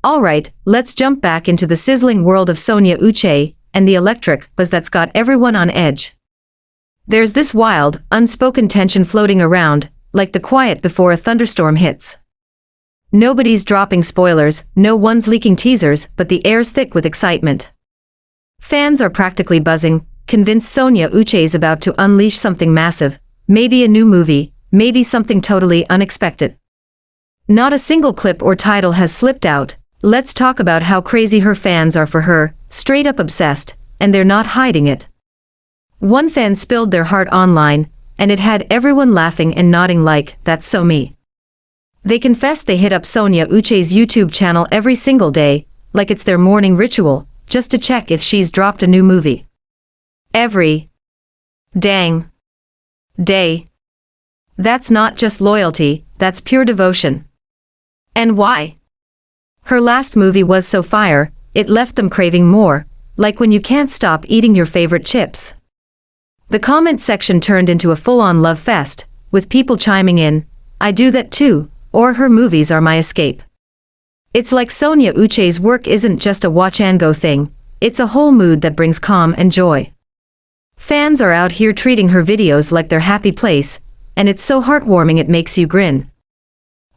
Alright, let's jump back into the sizzling world of Sonia Uche and the electric buzz that's got everyone on edge. There's this wild, unspoken tension floating around, like the quiet before a thunderstorm hits. Nobody's dropping spoilers, no one's leaking teasers, but the air's thick with excitement. Fans are practically buzzing, convinced Sonia Uche's about to unleash something massive, maybe a new movie, maybe something totally unexpected. Not a single clip or title has slipped out. Let's talk about how crazy her fans are for her, straight up obsessed, and they're not hiding it. One fan spilled their heart online, and it had everyone laughing and nodding like, "That's so me." They confess they hit up Sonia Uche's YouTube channel every single day, like it's their morning ritual, just to check if she's dropped a new movie. Every dang day. That's not just loyalty, that's pure devotion. And why? Her last movie was so fire, it left them craving more, like when you can't stop eating your favorite chips. The comment section turned into a full-on love fest, with people chiming in, "I do that too," or "Her movies are my escape." It's like Sonia Uche's work isn't just a watch-and-go thing, it's a whole mood that brings calm and joy. Fans are out here treating her videos like their happy place, and it's so heartwarming it makes you grin.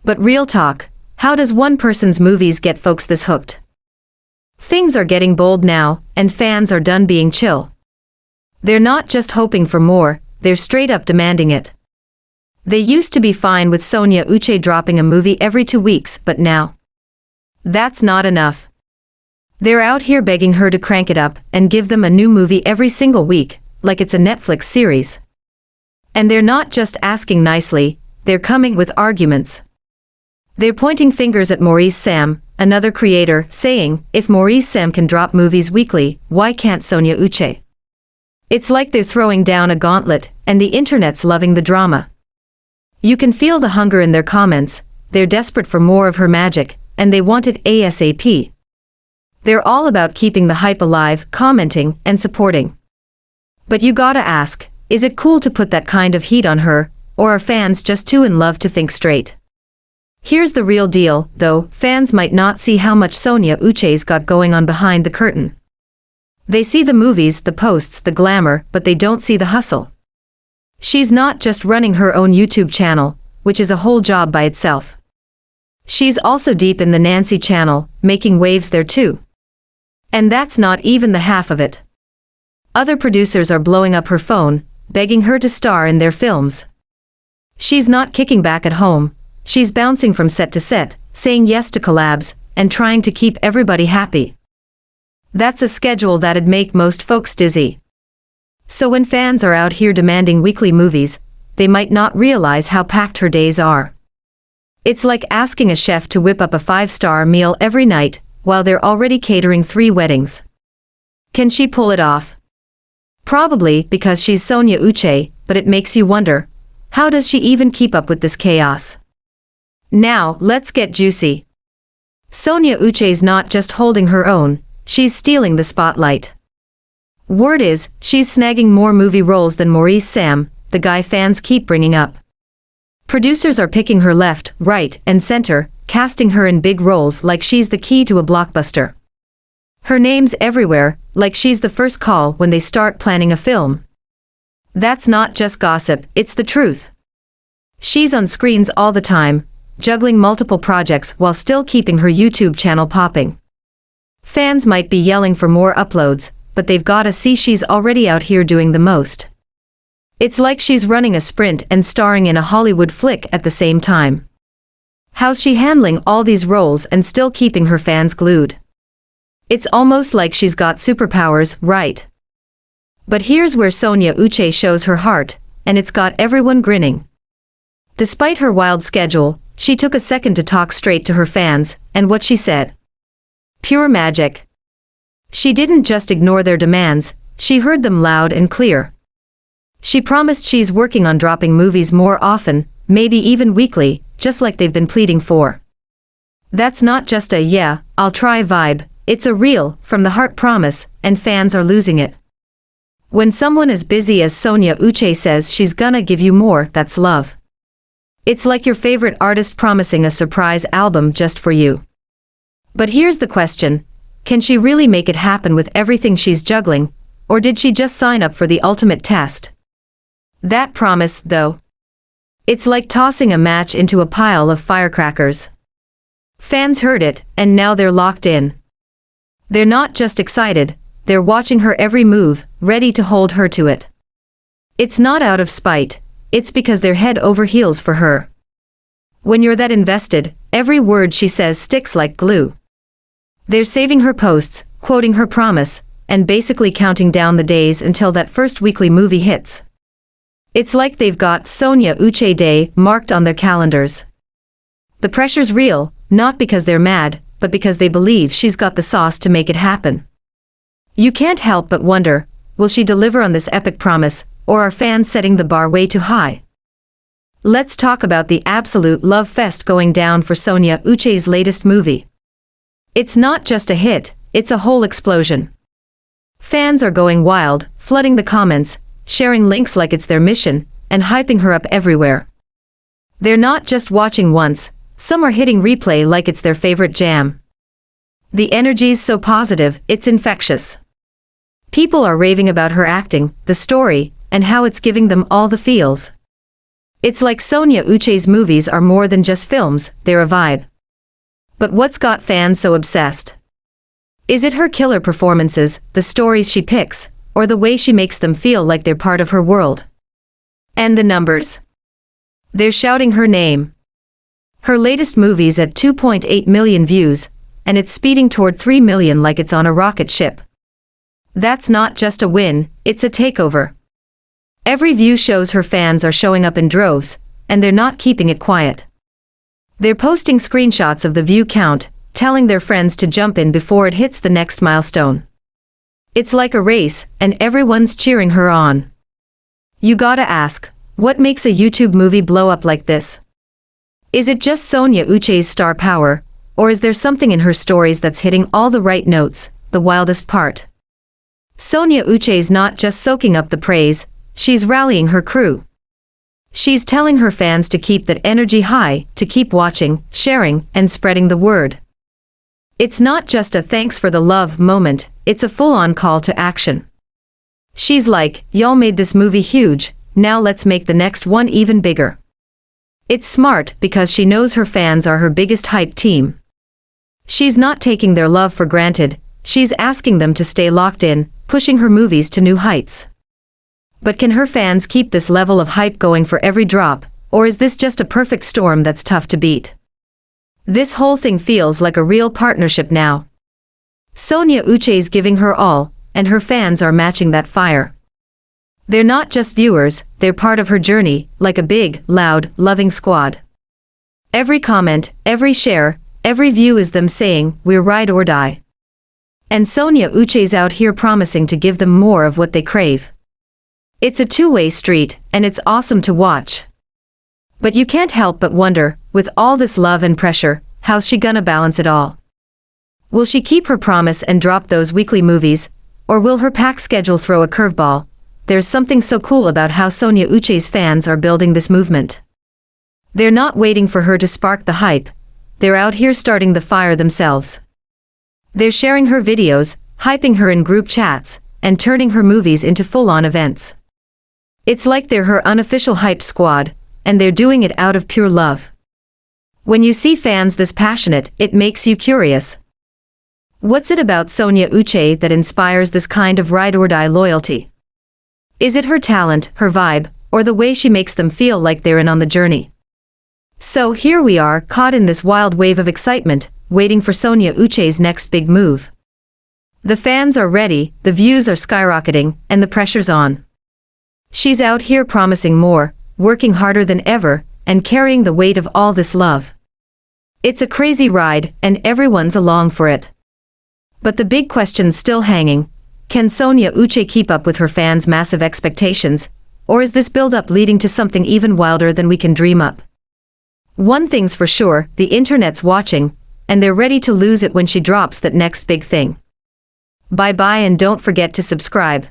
But real talk, how does one person's movies get folks this hooked? Things are getting bold now, and fans are done being chill. They're not just hoping for more, they're straight up demanding it. They used to be fine with Sonia Uche dropping a movie every 2 weeks, but now, that's not enough. They're out here begging her to crank it up and give them a new movie every single week, like it's a Netflix series. And they're not just asking nicely, they're coming with arguments. They're pointing fingers at Maurice Sam, another creator, saying, "If Maurice Sam can drop movies weekly, why can't Sonia Uche?" It's like they're throwing down a gauntlet, and the internet's loving the drama. You can feel the hunger in their comments, they're desperate for more of her magic, and they want it ASAP. They're all about keeping the hype alive, commenting, and supporting. But you gotta ask, is it cool to put that kind of heat on her, or are fans just too in love to think straight? Here's the real deal, though, fans might not see how much Sonia Uche's got going on behind the curtain. They see the movies, the posts, the glamour, but they don't see the hustle. She's not just running her own YouTube channel, which is a whole job by itself. She's also deep in the Nancy channel, making waves there too. And that's not even the half of it. Other producers are blowing up her phone, begging her to star in their films. She's not kicking back at home, she's bouncing from set to set, saying yes to collabs, and trying to keep everybody happy. That's a schedule that'd make most folks dizzy. So when fans are out here demanding weekly movies, they might not realize how packed her days are. It's like asking a chef to whip up a 5-star meal every night, while they're already catering 3 weddings. Can she pull it off? Probably, because she's Sonia Uche, but it makes you wonder, how does she even keep up with this chaos? Now, let's get juicy. Sonia Uche's not just holding her own, she's stealing the spotlight. Word is, she's snagging more movie roles than Maurice Sam, the guy fans keep bringing up. Producers are picking her left, right, and center, casting her in big roles like she's the key to a blockbuster. Her name's everywhere, like she's the first call when they start planning a film. That's not just gossip, it's the truth. She's on screens all the time, juggling multiple projects while still keeping her YouTube channel popping. Fans might be yelling for more uploads, but they've gotta see she's already out here doing the most. It's like she's running a sprint and starring in a Hollywood flick at the same time. How's she handling all these roles and still keeping her fans glued? It's almost like she's got superpowers, right? But here's where Sonia Uche shows her heart, and it's got everyone grinning. Despite her wild schedule, she took a second to talk straight to her fans, and what she said. Pure magic. She didn't just ignore their demands, she heard them loud and clear. She promised she's working on dropping movies more often, maybe even weekly, just like they've been pleading for. That's not just a "yeah, I'll try" vibe, it's a real, from-the-heart promise, and fans are losing it. When someone as busy as Sonia Uche says she's gonna give you more, that's love. It's like your favorite artist promising a surprise album just for you. But here's the question, can she really make it happen with everything she's juggling, or did she just sign up for the ultimate test? That promise, though. It's like tossing a match into a pile of firecrackers. Fans heard it, and now they're locked in. They're not just excited, they're watching her every move, ready to hold her to it. It's not out of spite, it's because they're head over heels for her. When you're that invested, every word she says sticks like glue. They're saving her posts, quoting her promise, and basically counting down the days until that first weekly movie hits. It's like they've got Sonia Uche Day marked on their calendars. The pressure's real, not because they're mad, but because they believe she's got the sauce to make it happen. You can't help but wonder, will she deliver on this epic promise, or are fans setting the bar way too high? Let's talk about the absolute love fest going down for Sonia Uche's latest movie. It's not just a hit, it's a whole explosion. Fans are going wild, flooding the comments, sharing links like it's their mission, and hyping her up everywhere. They're not just watching once, some are hitting replay like it's their favorite jam. The energy's so positive, it's infectious. People are raving about her acting, the story, and how it's giving them all the feels. It's like Sonia Uche's movies are more than just films, they're a vibe. But what's got fans so obsessed? Is it her killer performances, the stories she picks, or the way she makes them feel like they're part of her world? And the numbers? They're shouting her name. Her latest movie's at 2.8 million views, and it's speeding toward 3 million like it's on a rocket ship. That's not just a win, it's a takeover. Every view shows her fans are showing up in droves, and they're not keeping it quiet. They're posting screenshots of the view count, telling their friends to jump in before it hits the next milestone. It's like a race, and everyone's cheering her on. You gotta ask, what makes a YouTube movie blow up like this? Is it just Sonia Uche's star power, or is there something in her stories that's hitting all the right notes, the wildest part? Sonia Uche's not just soaking up the praise, she's rallying her crew. She's telling her fans to keep that energy high, to keep watching, sharing, and spreading the word. It's not just a thanks for the love moment, it's a full-on call to action. She's like, y'all made this movie huge, now let's make the next one even bigger. It's smart because she knows her fans are her biggest hype team. She's not taking their love for granted, she's asking them to stay locked in, pushing her movies to new heights. But can her fans keep this level of hype going for every drop, or is this just a perfect storm that's tough to beat? This whole thing feels like a real partnership now. Sonia Uche's giving her all, and her fans are matching that fire. They're not just viewers, they're part of her journey, like a big, loud, loving squad. Every comment, every share, every view is them saying, we're ride or die. And Sonia Uche's out here promising to give them more of what they crave. It's a two-way street, and it's awesome to watch. But you can't help but wonder, with all this love and pressure, how's she gonna balance it all? Will she keep her promise and drop those weekly movies, or will her packed schedule throw a curveball? There's something so cool about how Sonia Uche's fans are building this movement. They're not waiting for her to spark the hype, they're out here starting the fire themselves. They're sharing her videos, hyping her in group chats, and turning her movies into full-on events. It's like they're her unofficial hype squad, and they're doing it out of pure love. When you see fans this passionate, it makes you curious. What's it about Sonia Uche that inspires this kind of ride-or-die loyalty? Is it her talent, her vibe, or the way she makes them feel like they're in on the journey? So here we are, caught in this wild wave of excitement, waiting for Sonia Uche's next big move. The fans are ready, the views are skyrocketing, and the pressure's on. She's out here promising more, working harder than ever, and carrying the weight of all this love. It's a crazy ride, and everyone's along for it. But the big question's still hanging. Can Sonia Uche keep up with her fans' massive expectations, or is this build-up leading to something even wilder than we can dream up? One thing's for sure, the internet's watching, and they're ready to lose it when she drops that next big thing. Bye-bye and don't forget to subscribe.